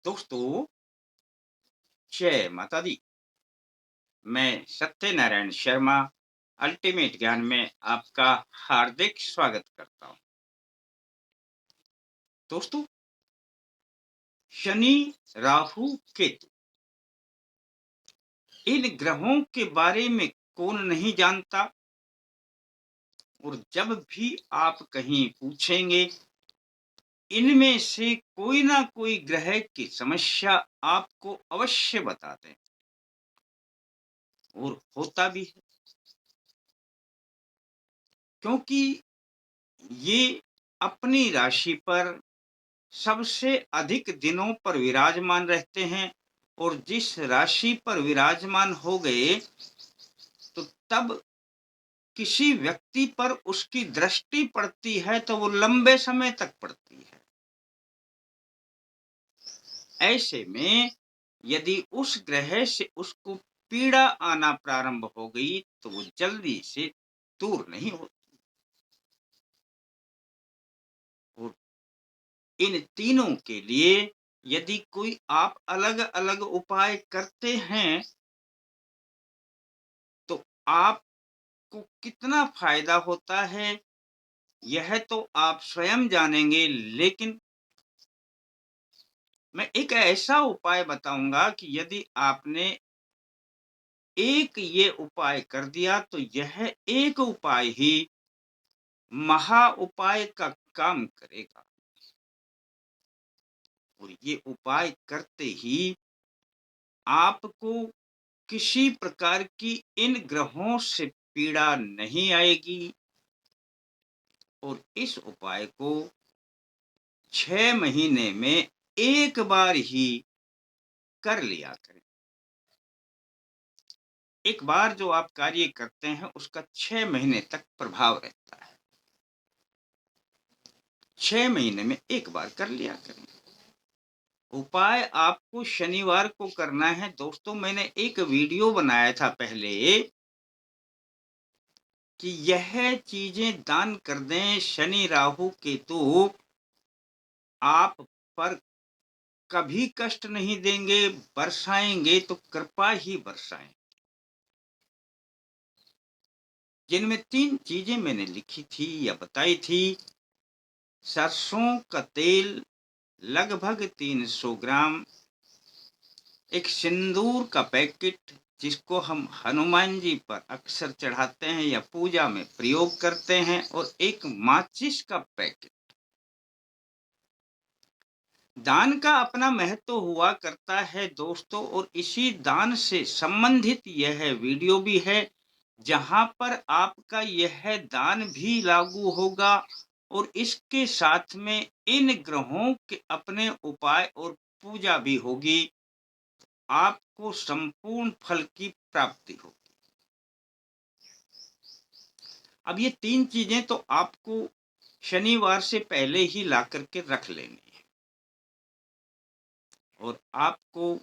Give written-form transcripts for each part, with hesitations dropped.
दोस्तों, जय माता दी। मैं सत्यनारायण शर्मा अल्टीमेट ज्ञान में आपका हार्दिक स्वागत करता हूँ। दोस्तों, शनि, राहु, केतु, इन ग्रहों के बारे में कौन नहीं जानता। और जब भी आप कहीं पूछेंगे, इनमें से कोई ना कोई ग्रह की समस्या आपको अवश्य बता दें। और होता भी है, क्योंकि ये अपनी राशि पर सबसे अधिक दिनों पर विराजमान रहते हैं। और जिस राशि पर विराजमान हो गए, तो तब किसी व्यक्ति पर उसकी दृष्टि पड़ती है तो वो लंबे समय तक पड़ती है। ऐसे में यदि उस ग्रह से उसको पीड़ा आना प्रारंभ हो गई, तो वो जल्दी से दूर नहीं होती। और इन तीनों के लिए यदि कोई आप अलग अलग उपाय करते हैं, तो आपको कितना फायदा होता है, यह तो आप स्वयं जानेंगे। लेकिन मैं एक ऐसा उपाय बताऊंगा कि यदि आपने एक ये उपाय कर दिया, तो यह एक उपाय ही महा उपाय का काम करेगा। और ये उपाय करते ही आपको किसी प्रकार की इन ग्रहों से पीड़ा नहीं आएगी। और इस उपाय को 6 महीने में एक बार ही कर लिया करें। एक बार जो आप कार्य करते हैं, उसका 6 महीने तक प्रभाव रहता है। 6 महीने में एक बार कर लिया करें। उपाय आपको शनिवार को करना है। दोस्तों, मैंने एक वीडियो बनाया था पहले कि यह चीजें दान कर दें। शनि, राहु, केतु आप पर कभी कष्ट नहीं देंगे, बरसाएंगे तो कृपा ही बरसाएं। जिनमें 3 चीजें मैंने लिखी थी या बताई थी। सरसों का तेल लगभग 300 ग्राम, एक सिंदूर का पैकेट जिसको हम हनुमान जी पर अक्सर चढ़ाते हैं या पूजा में प्रयोग करते हैं, और एक माचिस का पैकेट। दान का अपना महत्व हुआ करता है दोस्तों, और इसी दान से संबंधित यह वीडियो भी है, जहां पर आपका यह दान भी लागू होगा। और इसके साथ में इन ग्रहों के अपने उपाय और पूजा भी होगी। आपको संपूर्ण फल की प्राप्ति होगी। अब ये 3 चीजें तो आपको शनिवार से पहले ही ला करके रख लेनी है। और आपको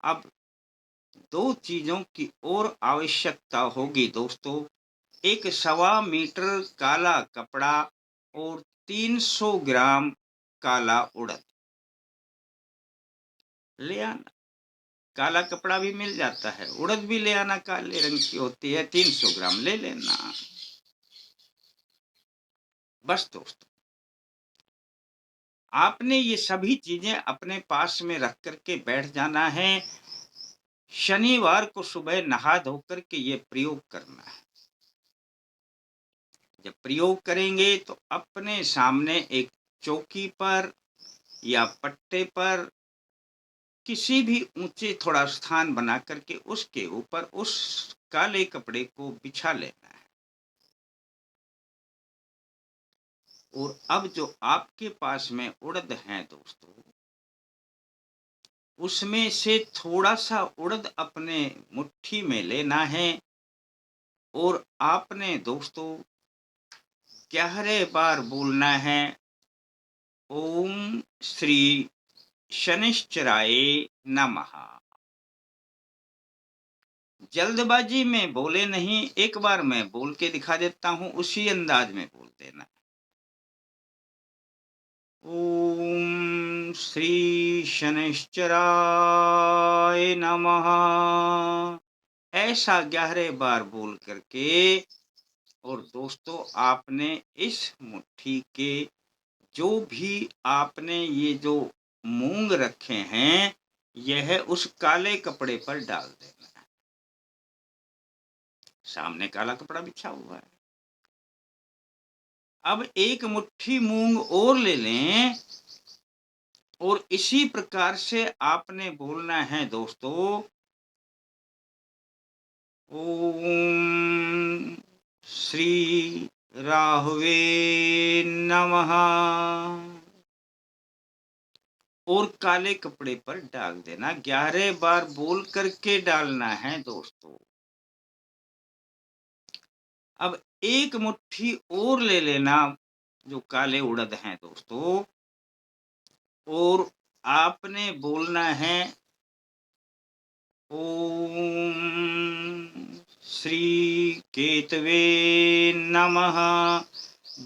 अब 2 चीजों की और आवश्यकता होगी दोस्तों। एक 1.25 मीटर काला कपड़ा और 300 ग्राम काला उड़द ले आना। काला कपड़ा भी मिल जाता है, उड़द भी ले आना, काले रंग की होती है, 300 ग्राम ले लेना। बस दोस्तों, आपने ये सभी चीजें अपने पास में रख करके बैठ जाना है। शनिवार को सुबह नहा धो करके ये प्रयोग करना है। जब प्रयोग करेंगे तो अपने सामने एक चौकी पर या पट्टे पर किसी भी ऊंचे थोड़ा स्थान बना करके उसके ऊपर उस काले कपड़े को बिछा लेना है। और अब जो आपके पास में उड़द है दोस्तों, उसमें से थोड़ा सा उड़द अपने मुट्ठी में लेना है। और आपने दोस्तों 11 बार बोलना है, ओम श्री शनिश्चराय नमः। जल्दबाजी में बोले नहीं, एक बार मैं बोल के दिखा देता हूं, उसी अंदाज में बोल देना। ओम श्री शनैश्चराय नमः। ऐसा 11 बार बोल करके और दोस्तों आपने इस मुट्ठी के जो भी आपने ये जो मूंग रखे हैं, यह उस काले कपड़े पर डाल देना है। सामने काला कपड़ा बिछा हुआ है। अब एक मुट्ठी मूंग और ले लें और इसी प्रकार से आपने बोलना है दोस्तों, ओम श्री राहवे नमः, और काले कपड़े पर डाल देना। 11 बार बोल करके डालना है दोस्तों। अब एक मुट्ठी और ले लेना जो काले उड़द हैं दोस्तों, और आपने बोलना है ओम श्री केतवे नमः।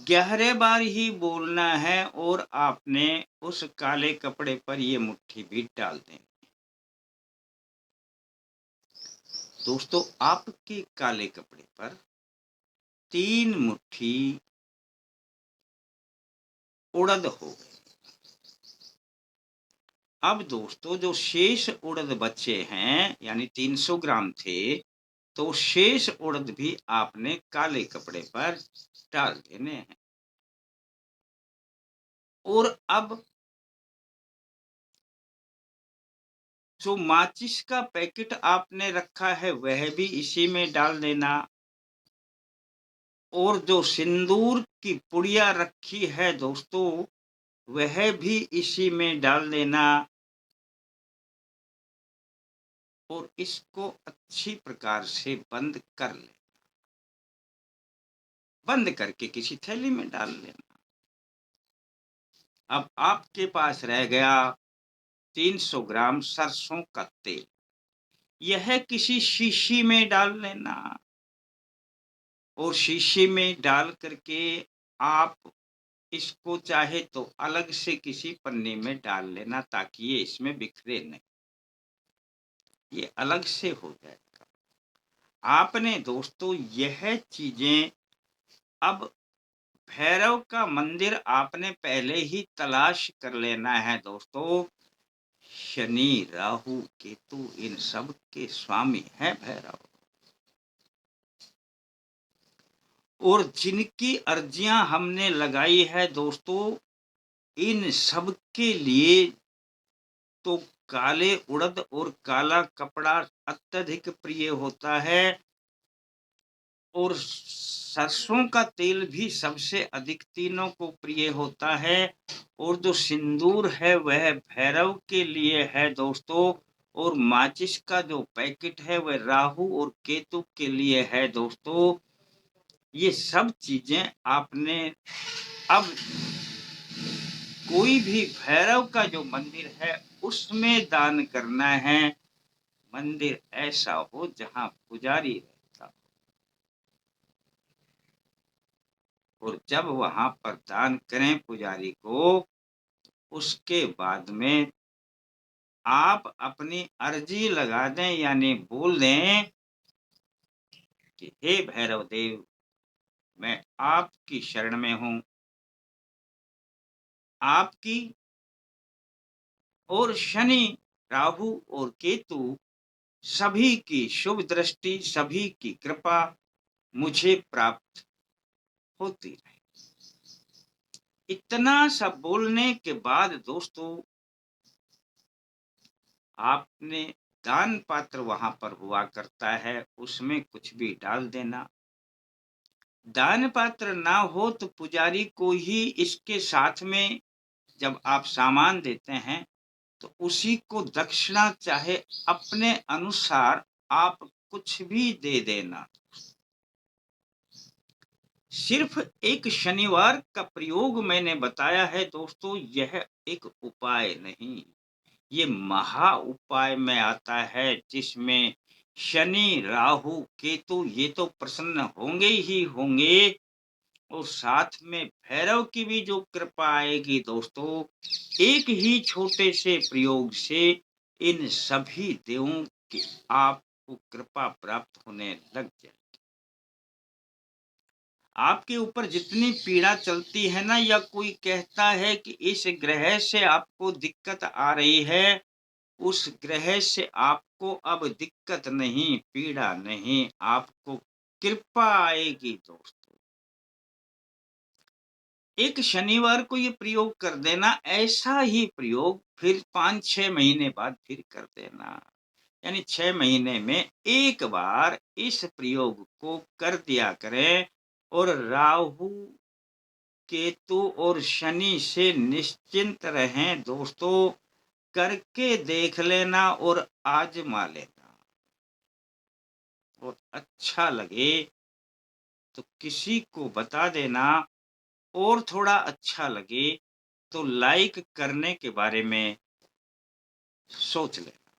11 बार ही बोलना है और आपने उस काले कपड़े पर ये मुट्ठी भी डाल देनी। दोस्तों आपके काले कपड़े पर 3 मुट्ठी उड़द हो गए। अब दोस्तों जो शेष उड़द बचे हैं, यानी 300 ग्राम थे, तो शेष उड़द भी आपने काले कपड़े पर डाल देने हैं। और अब जो माचिस का पैकेट आपने रखा है वह भी इसी में डाल देना, और जो सिंदूर की पुड़िया रखी है दोस्तों, वह भी इसी में डाल देना, और इसको अच्छी प्रकार से बंद कर ले। बंद करके किसी थैली में डाल लेना। अब आपके पास रह गया 300 ग्राम सरसों का तेल। यह किसी शीशी में डाल लेना, और शीशी में डाल करके आप इसको चाहे तो अलग से किसी पन्नी में डाल लेना, ताकि ये इसमें बिखरे नहीं, ये अलग से हो जाएगा। आपने दोस्तों यह चीजें, अब भैरव का मंदिर आपने पहले ही तलाश कर लेना है दोस्तों। शनि राहु केतु इन सब के स्वामी है भैरव, और जिनकी अर्जियां हमने लगाई है दोस्तों, इन सब के लिए तो काले उड़द और काला कपड़ा अत्यधिक प्रिय होता है, और सरसों का तेल भी सबसे अधिक तीनों को प्रिय होता है, और जो सिंदूर है वह भैरव के लिए है दोस्तों, और माचिस का जो पैकेट है वह राहु और केतु के लिए है दोस्तों। ये सब चीजें आपने, अब कोई भी भैरव का जो मंदिर है उसमें दान करना है। मंदिर ऐसा हो जहां पुजारी रहता हो, और जब वहां पर दान करें पुजारी को, उसके बाद में आप अपनी अर्जी लगा दें, यानी बोल दें कि हे भैरव देव, मैं आपकी शरण में हूं। आपकी और शनि राहु और केतु सभी की शुभ दृष्टि, सभी की कृपा मुझे प्राप्त होती रहे। इतना सब बोलने के बाद दोस्तों आपने, दान पात्र वहां पर हुआ करता है, उसमें कुछ भी डाल देना। दान पात्र ना हो तो पुजारी को ही इसके साथ में जब आप सामान देते हैं तो उसी को दक्षिणा चाहे अपने अनुसार आप कुछ भी दे देना। सिर्फ एक शनिवार का प्रयोग मैंने बताया है दोस्तों, यह एक उपाय नहीं, ये महा उपाय में आता है, जिसमें शनि राहु केतु ये तो प्रसन्न होंगे ही होंगे, और साथ में भैरव की भी जो कृपा आएगी दोस्तों, एक ही छोटे से प्रयोग से इन सभी देवों की आपको कृपा प्राप्त होने लग जाए। आपके ऊपर जितनी पीड़ा चलती है ना, या कोई कहता है कि इस ग्रह से आपको दिक्कत आ रही है, उस ग्रह से आपको अब दिक्कत नहीं, पीड़ा नहीं, आपको कृपा आएगी दोस्तों। एक शनिवार को ये प्रयोग कर देना, ऐसा ही प्रयोग फिर 5-6 महीने बाद फिर कर देना। यानी 6 महीने में 1 बार इस प्रयोग को कर दिया करें, और राहु, केतु और शनि से निश्चिंत रहें दोस्तों। करके देख लेना और आज़मा लेना, और अच्छा लगे तो किसी को बता देना, और थोड़ा अच्छा लगे तो लाइक करने के बारे में सोच लेना।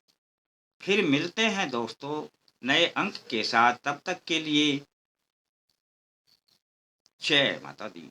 फिर मिलते हैं दोस्तों नए अंक के साथ, तब तक के लिए जय माता दी।